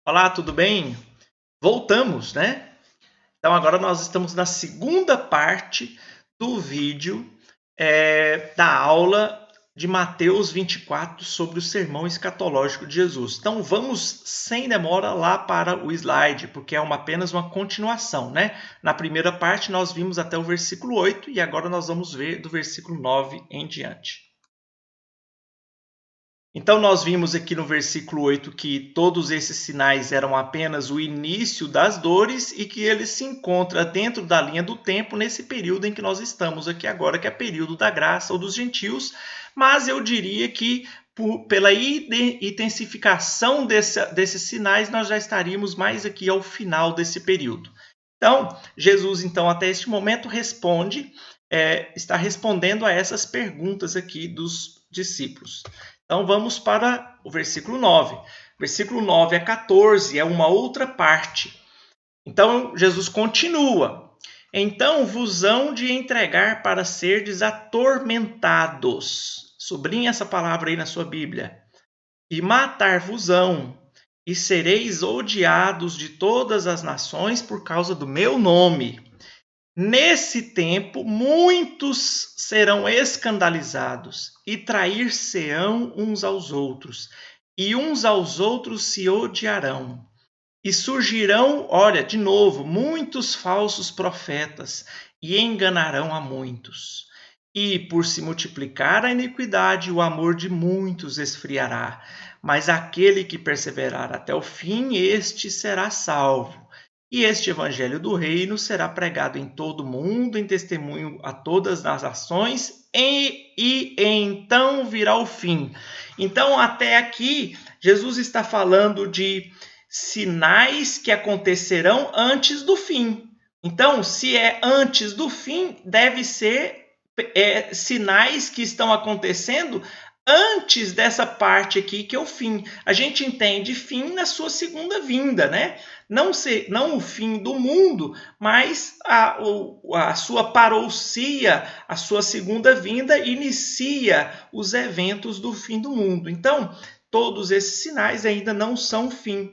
Olá, tudo bem? Voltamos, né? Então agora nós estamos na segunda parte do vídeo da aula de Mateus 24 sobre o sermão escatológico de Jesus. Então vamos sem demora lá para o slide, porque é apenas uma continuação, né? Na primeira parte nós vimos até o versículo 8 e agora nós vamos ver do versículo 9 em diante. Então, nós vimos aqui no versículo 8 que todos esses sinais eram apenas o início das dores e que ele se encontra dentro da linha do tempo nesse período em que nós estamos aqui agora, que é o período da graça ou dos gentios, mas eu diria que pela intensificação desses sinais, nós já estaríamos mais aqui ao final desse período. Então, Jesus, até este momento, está respondendo a essas perguntas aqui dos discípulos. Então vamos para o versículo 9. Versículo 9 a 14 é uma outra parte. Então Jesus continua. Então vos hão de entregar para serdes atormentados. Sublinhe essa palavra aí na sua Bíblia. E matar-vos-ão, e sereis odiados de todas as nações por causa do meu nome. Nesse tempo, muitos serão escandalizados e trair-se-ão uns aos outros, e uns aos outros se odiarão. E surgirão, olha, de novo, muitos falsos profetas e enganarão a muitos. E por se multiplicar a iniquidade, o amor de muitos esfriará. Mas aquele que perseverar até o fim, este será salvo. E este evangelho do reino será pregado em todo o mundo, em testemunho a todas as nações, e então virá o fim. Então, até aqui, Jesus está falando de sinais que acontecerão antes do fim. Então, se é antes do fim, deve ser sinais que estão acontecendo antes dessa parte aqui, que é o fim. A gente entende fim na sua segunda vinda, né? Não o fim do mundo, mas a sua parousia, a sua segunda vinda, inicia os eventos do fim do mundo. Então, todos esses sinais ainda não são o fim.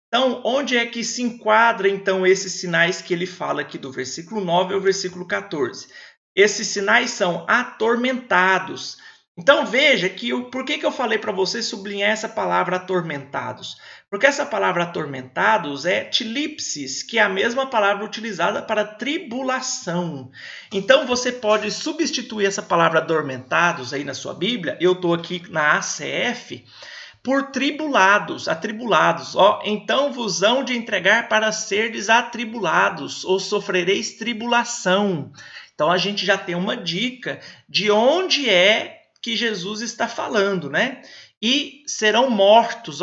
Então, onde é que se enquadra, então, esses sinais que ele fala aqui do versículo 9 ao versículo 14? Esses sinais são atormentados. Então, veja que por que eu falei para você sublinhar essa palavra atormentados? Porque essa palavra atormentados é tilipsis, que é a mesma palavra utilizada para tribulação. Então, você pode substituir essa palavra atormentados aí na sua Bíblia. Eu estou aqui na ACF, por tribulados, atribulados. Então vos hão de entregar para serdes atribulados, ou sofrereis tribulação. Então a gente já tem uma dica de onde é que Jesus está falando, né? E serão mortos,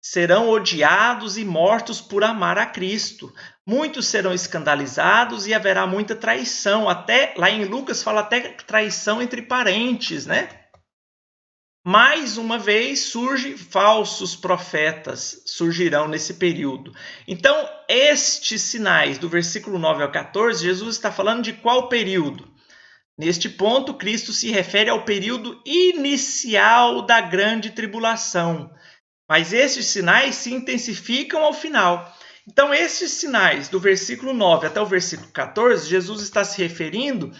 serão odiados e mortos por amar a Cristo. Muitos serão escandalizados e haverá muita traição. Até lá em Lucas fala até traição entre parentes, né? Mais uma vez surgem falsos profetas, surgirão nesse período. Então, estes sinais do versículo 9 ao 14, Jesus está falando de qual período? Neste ponto, Cristo se refere ao período inicial da grande tribulação. Mas estes sinais se intensificam ao final. Então, esses sinais do versículo 9 até o versículo 14, Jesus está se referindo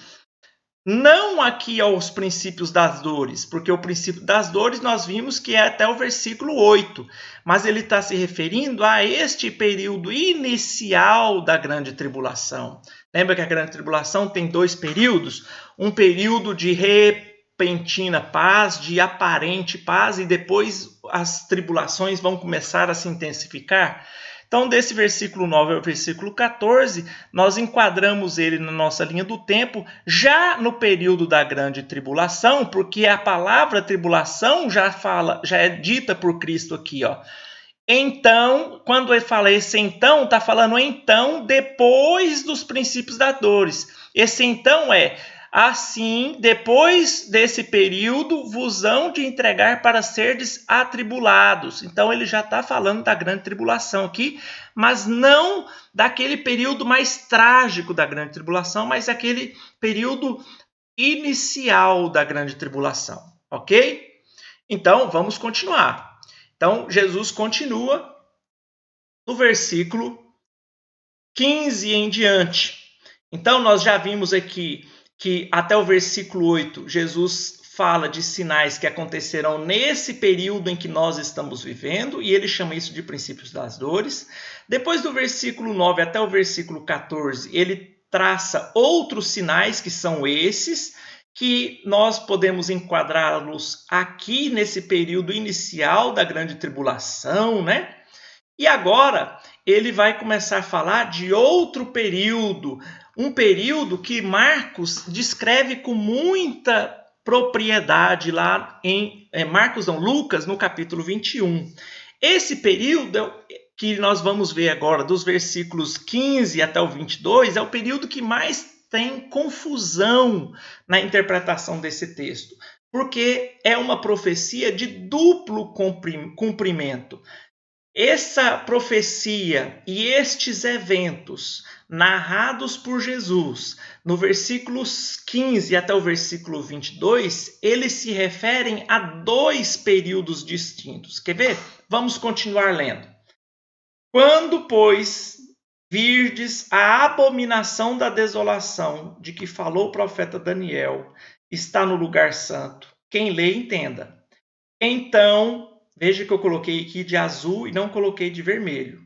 não aqui aos princípios das dores, porque o princípio das dores nós vimos que é até o versículo 8, mas ele está se referindo a este período inicial da grande tribulação. Lembra que a grande tribulação tem dois períodos? Um período de repentina paz, de aparente paz, e depois as tribulações vão começar a se intensificar. Então, desse versículo 9 ao versículo 14, nós enquadramos ele na nossa linha do tempo, já no período da grande tribulação, porque a palavra tribulação já é dita por Cristo aqui, Então, quando ele fala esse então, está falando então depois dos princípios das dores. Esse então é assim, depois desse período, vos hão de entregar para serdes atribulados. Então, ele já está falando da grande tribulação aqui, mas não daquele período mais trágico da grande tribulação, mas aquele período inicial da grande tribulação, ok? Então, vamos continuar. Então, Jesus continua no versículo 15 em diante. Então, nós já vimos aqui que até o versículo 8, Jesus fala de sinais que acontecerão nesse período em que nós estamos vivendo, e ele chama isso de princípios das dores. Depois do versículo 9 até o versículo 14, ele traça outros sinais que são esses, que nós podemos enquadrá-los aqui nesse período inicial da grande tribulação, né? E agora ele vai começar a falar de outro período, um período que Marcos descreve com muita propriedade lá em Lucas, no capítulo 21. Esse período que nós vamos ver agora, dos versículos 15 até o 22, é o período que mais tem confusão na interpretação desse texto, porque é uma profecia de duplo cumprimento. Essa profecia e estes eventos narrados por Jesus, no versículos 15 até o versículo 22, eles se referem a dois períodos distintos. Quer ver? Vamos continuar lendo. Quando, pois, virdes a abominação da desolação de que falou o profeta Daniel, está no lugar santo. Quem lê, entenda. Então, veja que eu coloquei aqui de azul e não coloquei de vermelho.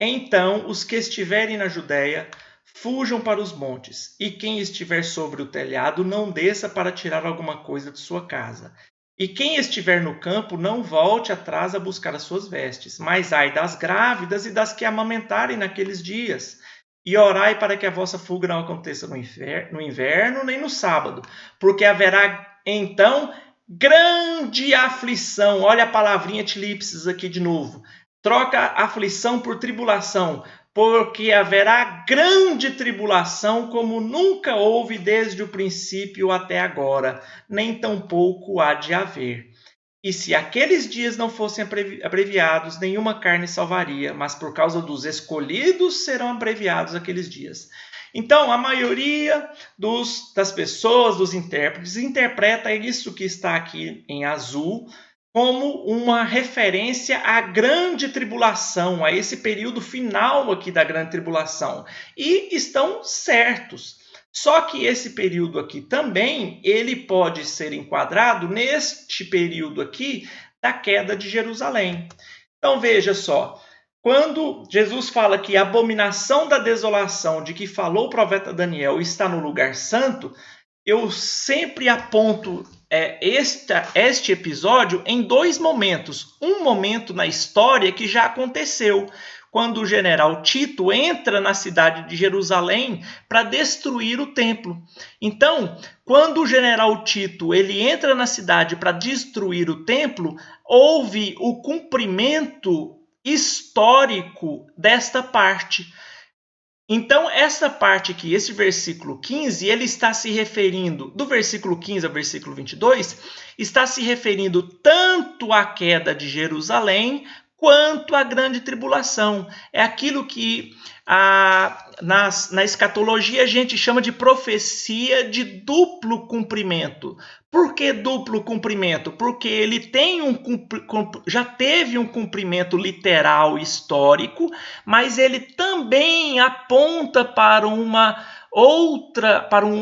Então, os que estiverem na Judéia, fujam para os montes, e quem estiver sobre o telhado, não desça para tirar alguma coisa de sua casa. E quem estiver no campo, não volte atrás a buscar as suas vestes. Mas ai das grávidas e das que amamentarem naqueles dias. E orai para que a vossa fuga não aconteça no inverno, nem no sábado, porque haverá então grande aflição. Olha a palavrinha tilipsis aqui de novo. Troca aflição por tribulação, porque haverá grande tribulação como nunca houve desde o princípio até agora, nem tampouco há de haver. E se aqueles dias não fossem abreviados, nenhuma carne salvaria, mas por causa dos escolhidos serão abreviados aqueles dias. Então, a maioria das pessoas, dos intérpretes, interpreta isso que está aqui em azul como uma referência à grande tribulação, a esse período final aqui da grande tribulação. E estão certos. Só que esse período aqui também, ele pode ser enquadrado neste período aqui da queda de Jerusalém. Então, veja só. Quando Jesus fala que a abominação da desolação de que falou o profeta Daniel está no lugar santo, eu sempre aponto este episódio em dois momentos. Um momento na história que já aconteceu, quando o general Tito entra na cidade de Jerusalém para destruir o templo. Então, quando o general Tito ele entra na cidade para destruir o templo, houve o cumprimento histórico desta parte. Então, essa parte aqui, esse versículo 15, ele está se referindo, do versículo 15 ao versículo 22, está se referindo tanto à queda de Jerusalém, quanto à grande tribulação. É aquilo que na escatologia a gente chama de profecia de duplo cumprimento. Por que duplo cumprimento? Porque ele tem já teve um cumprimento literal histórico, mas ele também aponta para um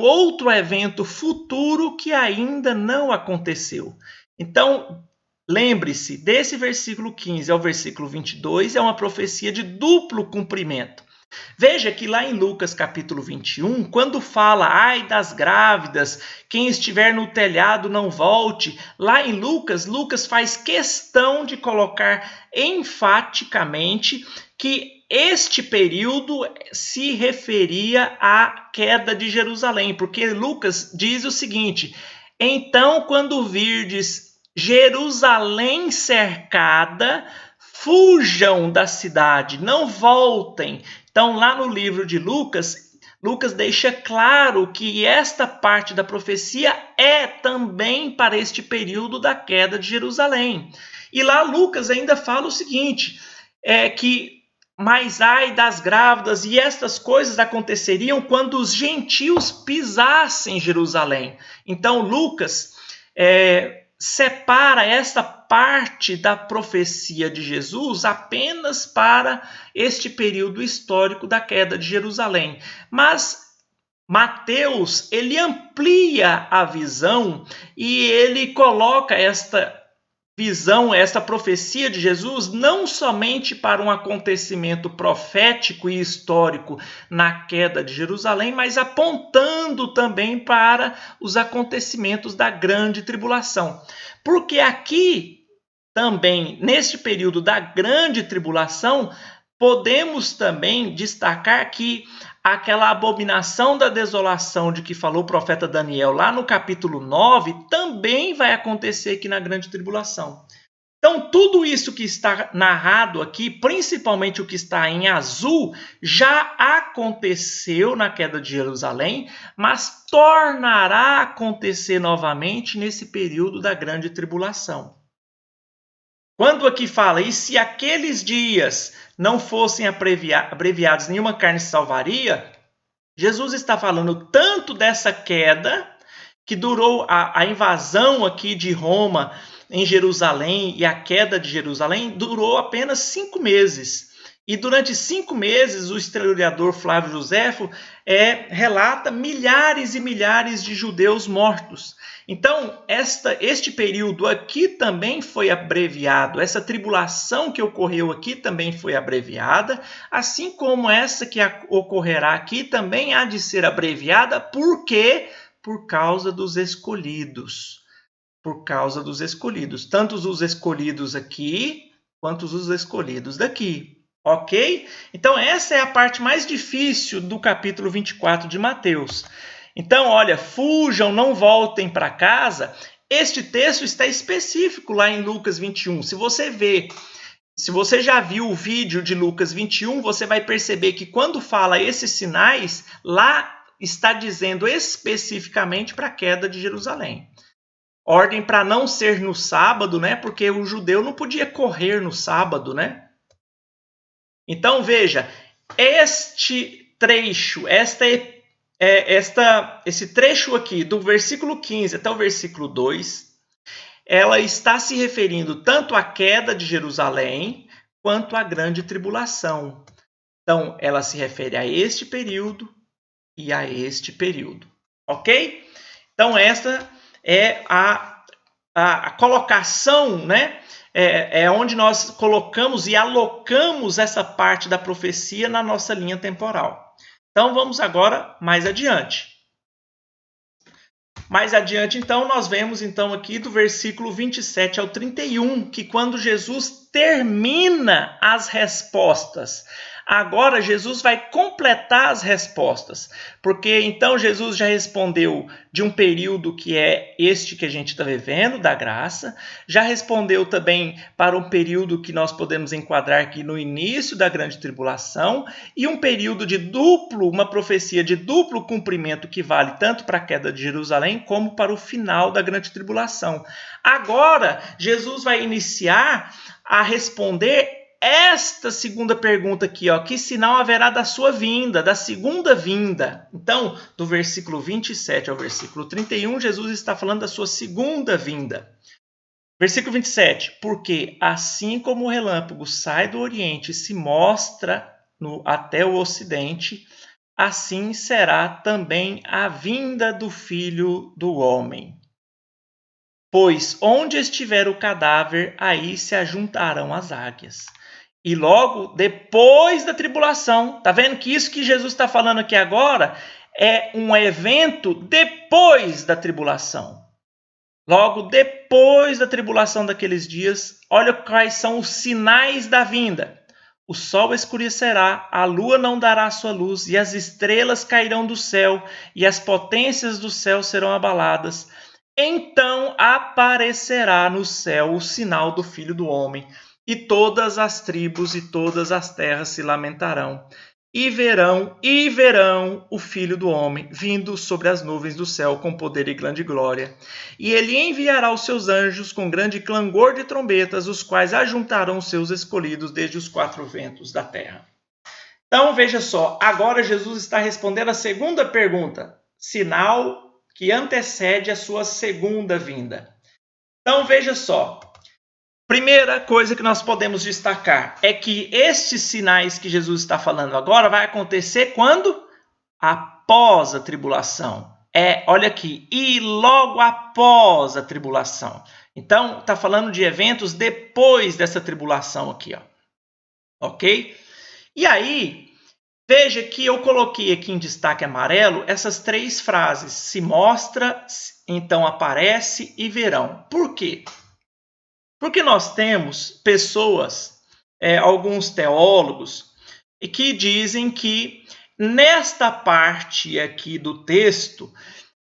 outro evento futuro que ainda não aconteceu. Então, lembre-se, desse versículo 15 ao versículo 22 é uma profecia de duplo cumprimento. Veja que lá em Lucas capítulo 21, quando fala, ai das grávidas, quem estiver no telhado não volte, lá em Lucas faz questão de colocar enfaticamente que este período se referia à queda de Jerusalém, porque Lucas diz o seguinte, então quando virdes Jerusalém cercada, fujam da cidade, não voltem. Então, lá no livro de Lucas deixa claro que esta parte da profecia é também para este período da queda de Jerusalém. E lá Lucas ainda fala o seguinte, que mas ai das grávidas, e estas coisas aconteceriam quando os gentios pisassem Jerusalém. Então, Lucas separa esta parte da profecia de Jesus apenas para este período histórico da queda de Jerusalém. Mas Mateus, ele amplia a visão e ele coloca esta visão, esta profecia de Jesus, não somente para um acontecimento profético e histórico na queda de Jerusalém, mas apontando também para os acontecimentos da grande tribulação. Porque aqui também, neste período da grande tribulação, podemos também destacar que aquela abominação da desolação de que falou o profeta Daniel lá no capítulo 9 também vai acontecer aqui na grande tribulação. Então, tudo isso que está narrado aqui, principalmente o que está em azul, já aconteceu na queda de Jerusalém, mas tornará a acontecer novamente nesse período da grande tribulação. Quando aqui fala, e se aqueles dias não fossem abreviados, nenhuma carne se salvaria, Jesus está falando tanto dessa queda, que durou a invasão aqui de Roma em Jerusalém e a queda de Jerusalém durou apenas 5 meses. E durante 5 meses, o historiador Flávio Joséfo relata milhares e milhares de judeus mortos. Então, este período aqui também foi abreviado, essa tribulação que ocorreu aqui também foi abreviada, assim como essa que ocorrerá aqui também há de ser abreviada, por quê? Por causa dos escolhidos. Por causa dos escolhidos, tanto os escolhidos aqui, quanto os escolhidos daqui. Ok? Então, essa é a parte mais difícil do capítulo 24 de Mateus. Então, olha, fujam, não voltem para casa. Este texto está específico lá em Lucas 21. Se você já viu o vídeo de Lucas 21, você vai perceber que quando fala esses sinais, lá está dizendo especificamente para a queda de Jerusalém. Ordem para não ser no sábado, né? Porque o judeu não podia correr no sábado, né? Então, veja, este trecho, esse trecho aqui, do versículo 15 até o versículo 2, ela está se referindo tanto à queda de Jerusalém, quanto à grande tribulação. Então, ela se refere a este período e a este período. Ok? Então, esta é a colocação, né? É onde nós colocamos e alocamos essa parte da profecia na nossa linha temporal. Então, vamos agora mais adiante. Mais adiante, então, nós vemos então aqui do versículo 27 ao 31, que quando Jesus termina as respostas, agora Jesus vai completar as respostas, porque então Jesus já respondeu de um período que é este que a gente está vivendo, da graça, já respondeu também para um período que nós podemos enquadrar aqui no início da grande tribulação, e um período de uma profecia de duplo cumprimento que vale tanto para a queda de Jerusalém como para o final da grande tribulação. Agora, Jesus vai iniciar a responder esta segunda pergunta aqui, ó, que sinal haverá da sua vinda, da segunda vinda? Então, do versículo 27 ao versículo 31, Jesus está falando da sua segunda vinda. Versículo 27, porque assim como o relâmpago sai do Oriente e se mostra até o Ocidente, assim será também a vinda do Filho do Homem. Pois onde estiver o cadáver, aí se ajuntarão as águias. E logo depois da tribulação, tá vendo que isso que Jesus está falando aqui agora é um evento depois da tribulação. Logo depois da tribulação daqueles dias, olha quais são os sinais da vinda. O sol escurecerá, a lua não dará sua luz, e as estrelas cairão do céu, e as potências do céu serão abaladas. Então aparecerá no céu o sinal do Filho do Homem, e todas as tribos e todas as terras se lamentarão, e verão o Filho do Homem vindo sobre as nuvens do céu com poder e grande glória. E ele enviará os seus anjos com grande clangor de trombetas, os quais ajuntarão os seus escolhidos desde os 4 ventos da terra. Então, veja só, agora Jesus está respondendo a segunda pergunta, sinal que antecede a sua segunda vinda. Então veja só. Primeira coisa que nós podemos destacar é que estes sinais que Jesus está falando agora vai acontecer quando? Após a tribulação. Olha aqui, e logo após a tribulação. Então, está falando de eventos depois dessa tribulação aqui, ó. Ok? E aí, veja que eu coloquei aqui em destaque amarelo essas três frases. Se mostra, então aparece e verão. Por quê? Porque nós temos pessoas, alguns teólogos, que dizem que nesta parte aqui do texto,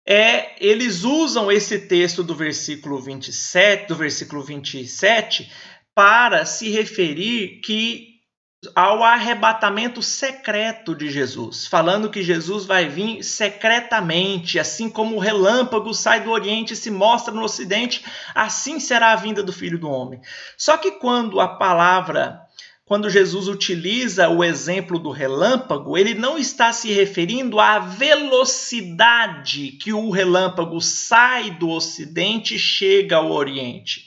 eles usam esse texto do versículo 27, para se referir ao arrebatamento secreto de Jesus, falando que Jesus vai vir secretamente, assim como o relâmpago sai do Oriente e se mostra no Ocidente, assim será a vinda do Filho do Homem. Só que quando Jesus utiliza o exemplo do relâmpago, ele não está se referindo à velocidade que o relâmpago sai do Ocidente e chega ao Oriente.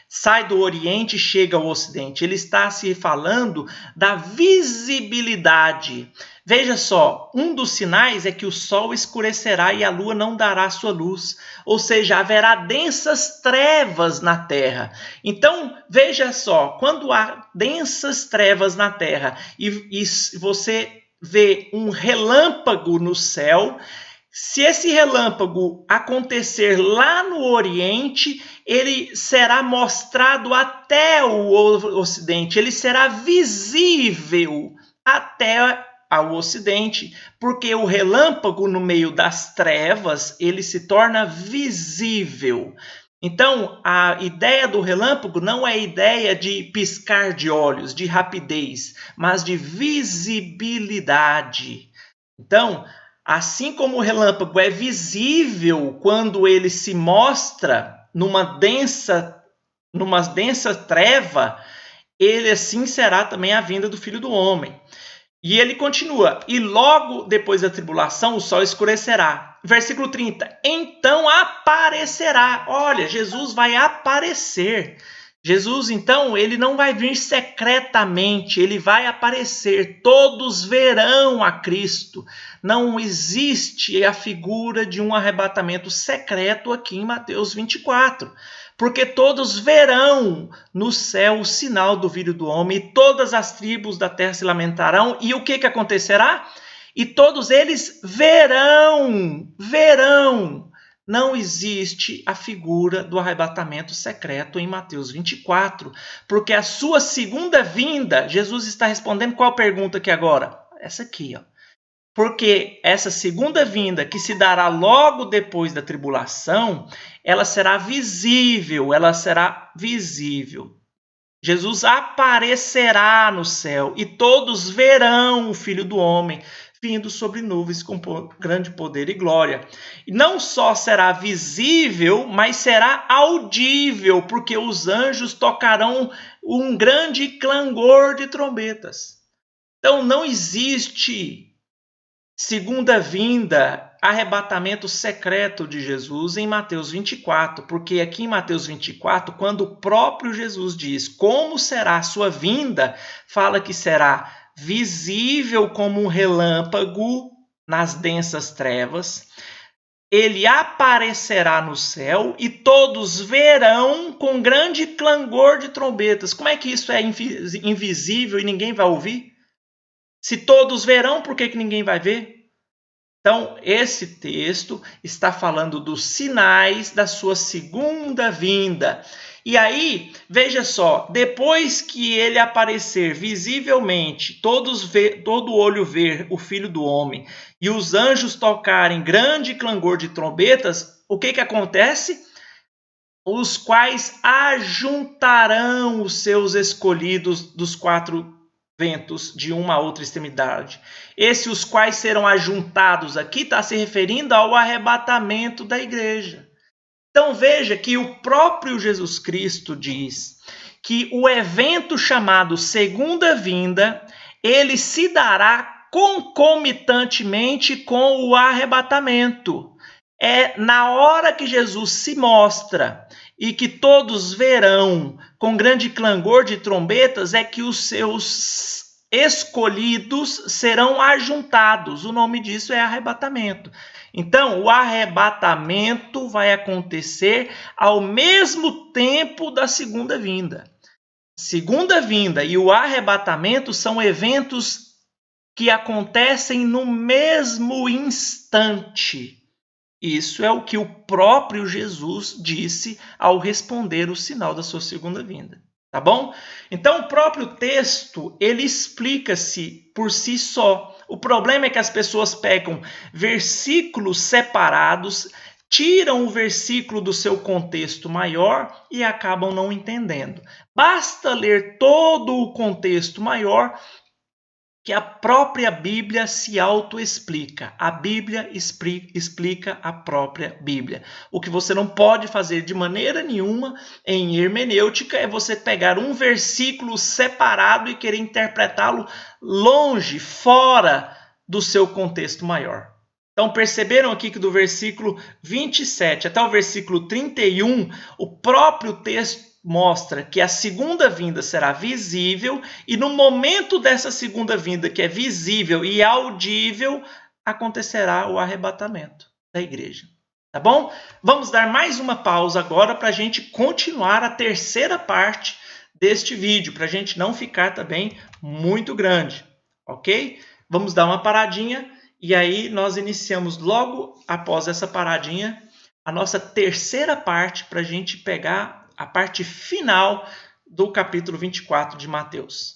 Sai do Oriente e chega ao Ocidente. Ele está se falando da visibilidade. Veja só, um dos sinais é que o sol escurecerá e a lua não dará sua luz. Ou seja, haverá densas trevas na terra. Então, veja só, quando há densas trevas na terra e você vê um relâmpago no céu, se esse relâmpago acontecer lá no Oriente, ele será mostrado até o Ocidente, ele será visível até ao Ocidente, porque o relâmpago no meio das trevas, ele se torna visível. Então, a ideia do relâmpago não é a ideia de piscar de olhos, de rapidez, mas de visibilidade. Então, assim como o relâmpago é visível quando ele se mostra numa densa treva, ele assim será também a vinda do Filho do Homem. E ele continua, e logo depois da tribulação o sol escurecerá. Versículo 30, então aparecerá. Olha, Jesus vai aparecer. Jesus, então, ele não vai vir secretamente, ele vai aparecer. Todos verão a Cristo. Não existe a figura de um arrebatamento secreto aqui em Mateus 24. Porque todos verão no céu o sinal do Filho do Homem, e todas as tribos da terra se lamentarão. E o que acontecerá? E todos eles verão. Não existe a figura do arrebatamento secreto em Mateus 24, porque a sua segunda vinda, Jesus está respondendo qual pergunta aqui agora? Essa aqui, ó. Porque essa segunda vinda, que se dará logo depois da tribulação, ela será visível. Jesus aparecerá no céu e todos verão o Filho do Homem vindo sobre nuvens com grande poder e glória. E não só será visível, mas será audível, porque os anjos tocarão um grande clangor de trombetas. Então não existe segunda vinda, arrebatamento secreto de Jesus em Mateus 24, porque aqui em Mateus 24, quando o próprio Jesus diz como será a sua vinda, fala que será visível como um relâmpago nas densas trevas, ele aparecerá no céu e todos verão com grande clangor de trombetas. Como é que isso é invisível e ninguém vai ouvir? Se todos verão, por que ninguém vai ver? Então, esse texto está falando dos sinais da sua segunda vinda. E aí, veja só, depois que ele aparecer visivelmente, todo olho ver o Filho do Homem, e os anjos tocarem grande clangor de trombetas, o que acontece? Os quais ajuntarão os seus escolhidos dos quatro ventos de uma a outra extremidade. Esses os quais serão ajuntados aqui está se referindo ao arrebatamento da igreja. Então veja que o próprio Jesus Cristo diz que o evento chamado segunda vinda, ele se dará concomitantemente com o arrebatamento. É na hora que Jesus se mostra e que todos verão com grande clangor de trombetas, é que os seus escolhidos serão ajuntados. O nome disso é arrebatamento. Então, o arrebatamento vai acontecer ao mesmo tempo da segunda vinda. Segunda vinda e o arrebatamento são eventos que acontecem no mesmo instante. Isso é o que o próprio Jesus disse ao responder o sinal da sua segunda vinda. Tá bom? Então, o próprio texto, ele explica-se por si só. O problema é que as pessoas pegam versículos separados, tiram o versículo do seu contexto maior e acabam não entendendo. Basta ler todo o contexto maior que a própria Bíblia se autoexplica. A Bíblia explica a própria Bíblia. O que você não pode fazer de maneira nenhuma em hermenêutica é você pegar um versículo separado e querer interpretá-lo longe, fora do seu contexto maior. Então, perceberam aqui que do versículo 27 até o versículo 31, o próprio texto mostra que a segunda vinda será visível e no momento dessa segunda vinda, que é visível e audível, acontecerá o arrebatamento da igreja. Tá bom? Vamos dar mais uma pausa agora para a gente continuar a terceira parte deste vídeo, para a gente não ficar também muito grande, ok? Vamos dar uma paradinha e aí nós iniciamos logo após essa paradinha a nossa terceira parte para a gente pegar a parte final do capítulo 24 de Mateus.